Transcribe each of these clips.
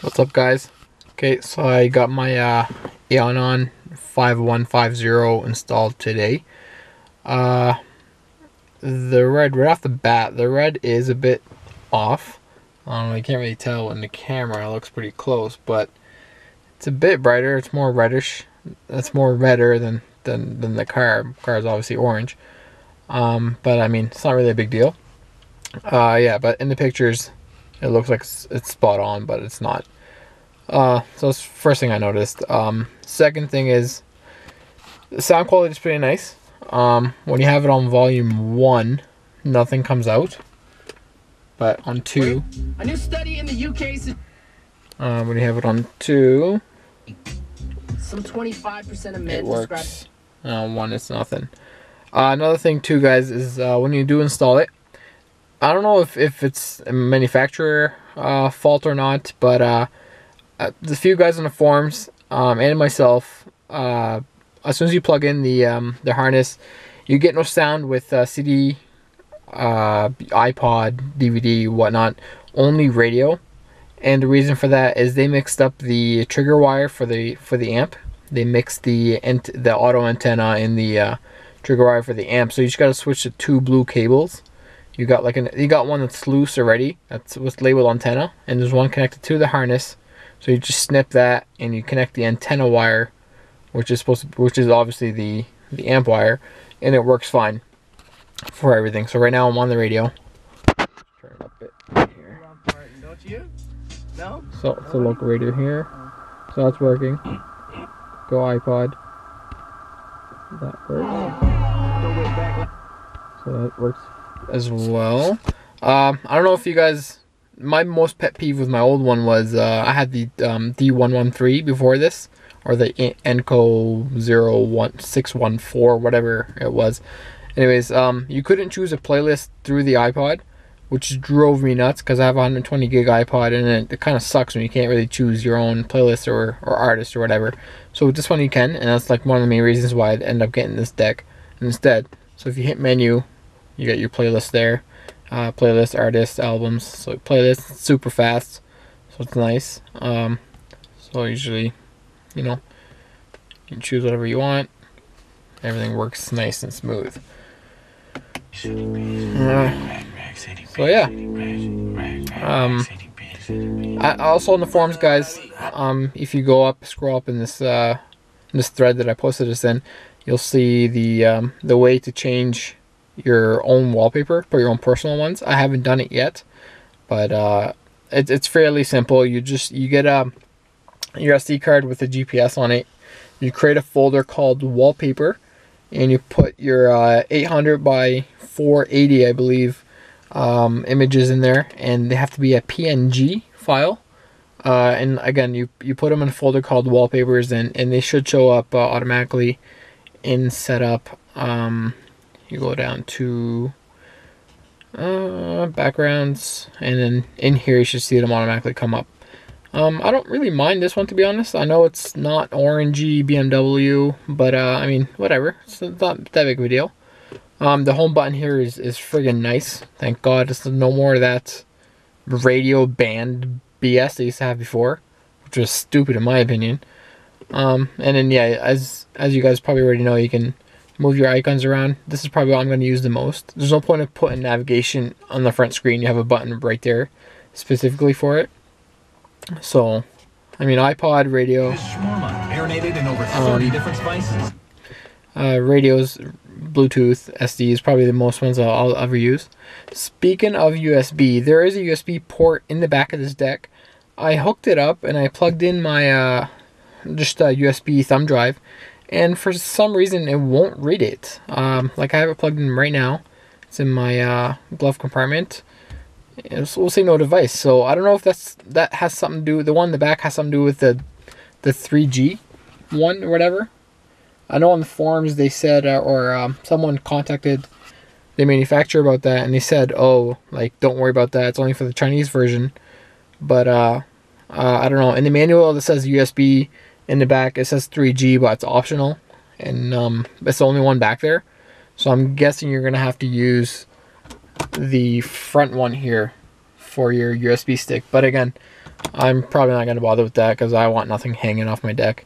What's up, guys? Okay, so I got my Eonon 5150 installed today. The red, right off the bat, the red is a bit off. I don't know, you can't really tell in the camera, it looks pretty close, but it's a bit brighter, it's more reddish. That's more redder than the car. The car is obviously orange. But I mean, it's not really a big deal. Yeah, but in the pictures, it looks like it's spot on, but it's not. So that's the first thing I noticed. Second thing is the sound quality is pretty nice. When you have it on volume 1, nothing comes out. But on 2, a new study in the UK when you have it on 2, some 25% of men it works. 1, it's nothing. Another thing too, guys, is when you do install it, I don't know if it's a manufacturer fault or not, but the few guys on the forums and myself, as soon as you plug in the harness, you get no sound with CD, iPod, DVD, whatnot. Only radio, and the reason for that is they mixed up the trigger wire for the amp. They mixed the auto antenna in the trigger wire for the amp. So you just got to switch to 2 blue cables. You got one that's loose already. That's what's labeled antenna, and there's one connected to the harness. So you just snip that and you connect the antenna wire, which is obviously the amp wire, and it works fine for everything. So right now I'm on the radio. Turn it up a bit here. Don't you? No? So it's a local radio here. So that's working. Go iPod. That works. So that works as well. I don't know if you guys, my most pet peeve with my old one was I had the D5150 before this, or the Enco 01614, whatever it was. Anyways, you couldn't choose a playlist through the iPod, which drove me nuts because I have a 120 gig iPod, and it kind of sucks when you can't really choose your own playlist or artist or whatever. So with this one you can, and that's like one of the main reasons why I'd end up getting this deck instead. So if you hit menu, you get your playlist there. Playlist, artists, albums. So playlist, super fast, so it's nice. So usually, you know, you can choose whatever you want. Everything works nice and smooth. So yeah. Also on the forums, guys, if you scroll up in this thread that I posted this in, you'll see the way to change your own wallpaper for your own personal ones. I haven't done it yet, but it's fairly simple. You get your SD card with a GPS on it. You create a folder called Wallpaper, and you put your 800 by 480, I believe, images in there, and they have to be a PNG file. And again, you put them in a folder called Wallpapers, and they should show up automatically in setup. You go down to backgrounds, and then in here you should see them automatically come up. I don't really mind this one, to be honest. I know it's not orangey BMW, but I mean, whatever. It's not that big of a deal. The home button here is friggin' nice. Thank God it's no more of that radio band BS they used to have before, which was stupid in my opinion. And then yeah, as you guys probably already know, you can move your icons around. This is probably what I'm going to use the most. There's no point of putting navigation on the front screen. You have a button right there specifically for it. So, I mean, iPod, radio, marinated in over 30 different spices. Radios, Bluetooth, SD is probably the most ones I'll ever use. Speaking of USB, there is a USB port in the back of this deck. I hooked it up and I plugged in my just a USB thumb drive, and for some reason it won't read it. Like I have it plugged in right now. It's in my glove compartment. We'll say no device. So I don't know if that has something to do. The one in the back has something to do with the 3G one or whatever. I know on the forums they said, or someone contacted the manufacturer about that, and they said, oh, like, don't worry about that. It's only for the Chinese version. But I don't know. In the manual it says USB. In the back it says 3G, but it's optional, and it's the only one back there. So I'm guessing you're gonna have to use the front one here for your USB stick. But again, I'm probably not going to bother with that because I want nothing hanging off my deck.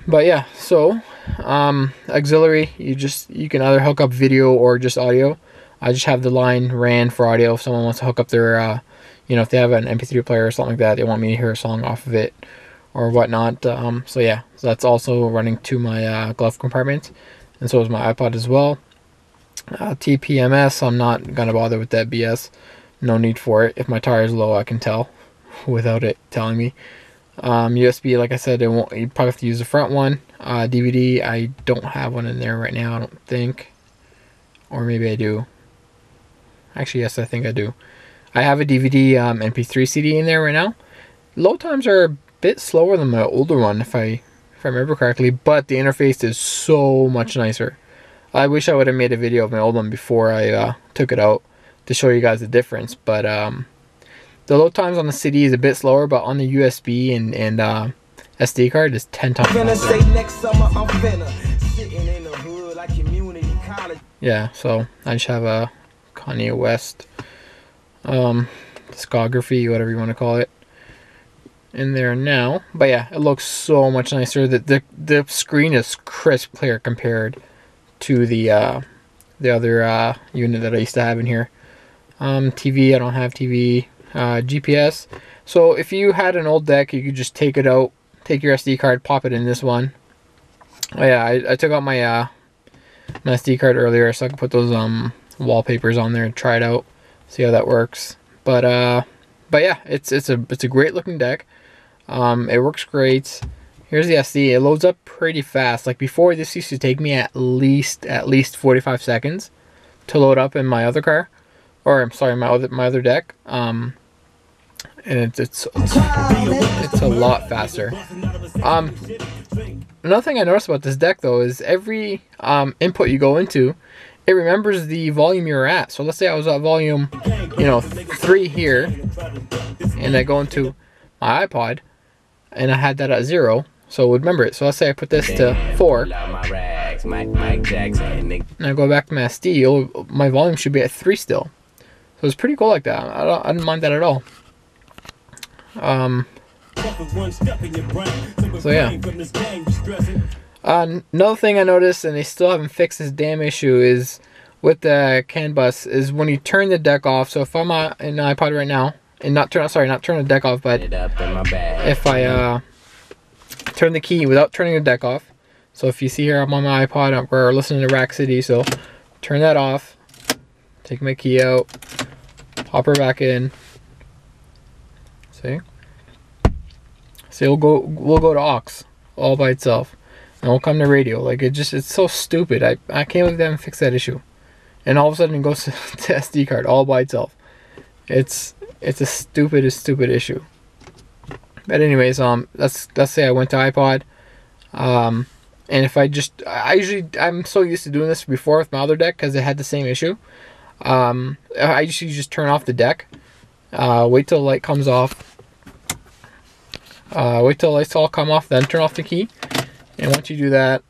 But yeah, so auxiliary, you can either hook up video or just audio. I just have the line ran for audio if someone wants to hook up their you know, if they have an MP3 player or something like that, they want me to hear a song off of it or whatnot. So yeah, so that's also running to my glove compartment, and so is my iPod as well. TPMS, I'm not gonna bother with that BS. No need for it. If my tire is low, I can tell without it telling me. USB, like I said, it won't. You probably have to use the front one. DVD, I don't have one in there right now, I don't think, or maybe I do. Actually, yes, I think I do. I have a DVD MP3 CD in there right now. Load times are a bit slower than my older one, if I remember correctly, but the interface is so much nicer. I wish I would have made a video of my old one before I took it out to show you guys the difference. But the load times on the CD is a bit slower, but on the USB and SD card is 10 times faster. Yeah, so I just have a Kanye West discography, whatever you want to call it, in there now. But yeah, it looks so much nicer. The screen is crisp clear compared to the other unit that I used to have in here. TV, I don't have TV. GPS. So if you had an old deck, you could just take it out, take your SD card, pop it in this one. Oh yeah, I took out my my SD card earlier so I could put those wallpapers on there and try it out, see how that works. But yeah, it's a great looking deck. It works great. Here's the SD. It loads up pretty fast. Like before, this used to take me at least 45 seconds to load up in my other car, or I'm sorry, my other deck. And it's a lot faster. Another thing I noticed about this deck though is every input you go into, it remembers the volume you're at. So let's say I was at volume, you know, 3 here, and I go into my iPod, and I had that at 0, so it would remember it. So let's say I put this to 4, and I go back to my SD, my volume should be at 3 still. So it's pretty cool like that. I didn't mind that at all. So yeah. Another thing I noticed, and they still haven't fixed this damn issue, is with the CAN bus, is when you turn the deck off. So if I'm in an iPod right now, and not turn the deck off, but if I turn the key without turning the deck off. So if you see here, I'm on my iPod, we're listening to Rack City, so turn that off, take my key out, pop her back in. See? So we'll go to aux all by itself, and we'll come to radio. Like it's so stupid. I can't believe they haven't fixed that issue. And all of a sudden it goes to SD card all by itself. It's the stupidest issue. But anyways, let's say I went to iPod, and if I'm so used to doing this before with my other deck because it had the same issue. I usually just turn off the deck, wait till the light comes off, wait till the lights all come off, then turn off the key. And once you do that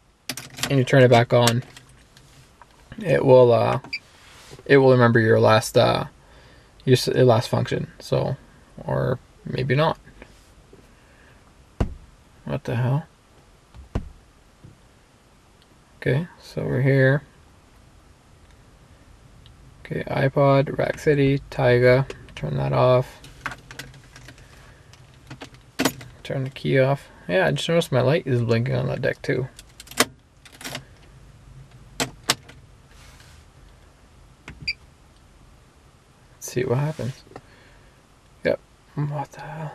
and you turn it back on, it will remember your last function. So, or maybe not. What the hell? Okay, so we're here. Okay, iPod, Rack City, Taiga, turn that off. Turn the key off. Yeah, I just noticed my light is blinking on that deck too. Let's see what happens. Yep. What the hell?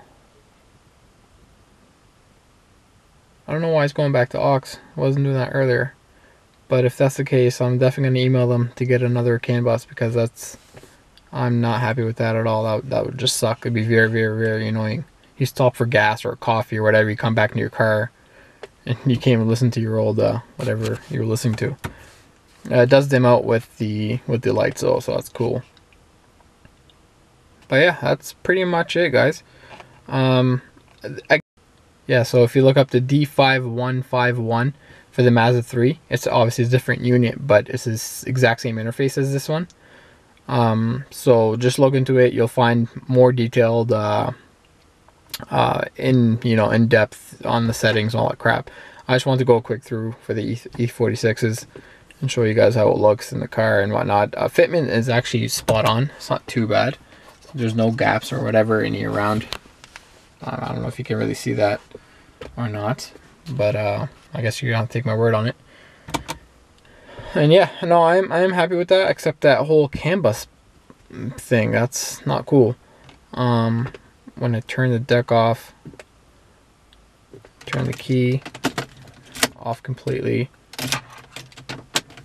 I don't know why it's going back to aux. I wasn't doing that earlier. But if that's the case, I'm definitely going to email them to get another CAN bus, because I'm not happy with that at all. That would just suck. It'd be very, very, very annoying. You stop for gas or coffee or whatever, you come back into your car and you can't even listen to your old whatever you were listening to. It does dim out with the lights though, so that's cool. But yeah, that's pretty much it, guys. Yeah, so if you look up the D5151 for the Mazda 3, it's obviously a different unit, but it's the exact same interface as this one. So just look into it. You'll find more detailed in depth on the settings and all that crap. I just wanted to go a quick through for the E46s and show you guys how it looks in the car and whatnot. Fitment is actually spot on. It's not too bad. There's no gaps or whatever any around. I don't know if you can really see that or not, but I guess you're gonna have to take my word on it. And yeah, no, I am happy with that, except that whole CAN bus thing. That's not cool. When I turn the deck off, turn the key off completely,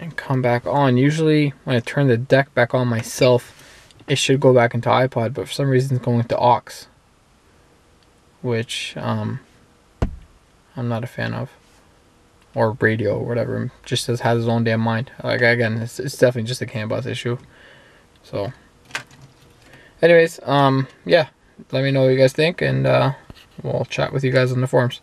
and come back on. Usually when I turn the deck back on myself, it should go back into iPod, but for some reason it's going into aux, which I'm not a fan of. Or radio or whatever. Just has his own damn mind. Like, again, it's definitely just a CAN bus issue. So anyways, yeah, let me know what you guys think, and we'll chat with you guys on the forums.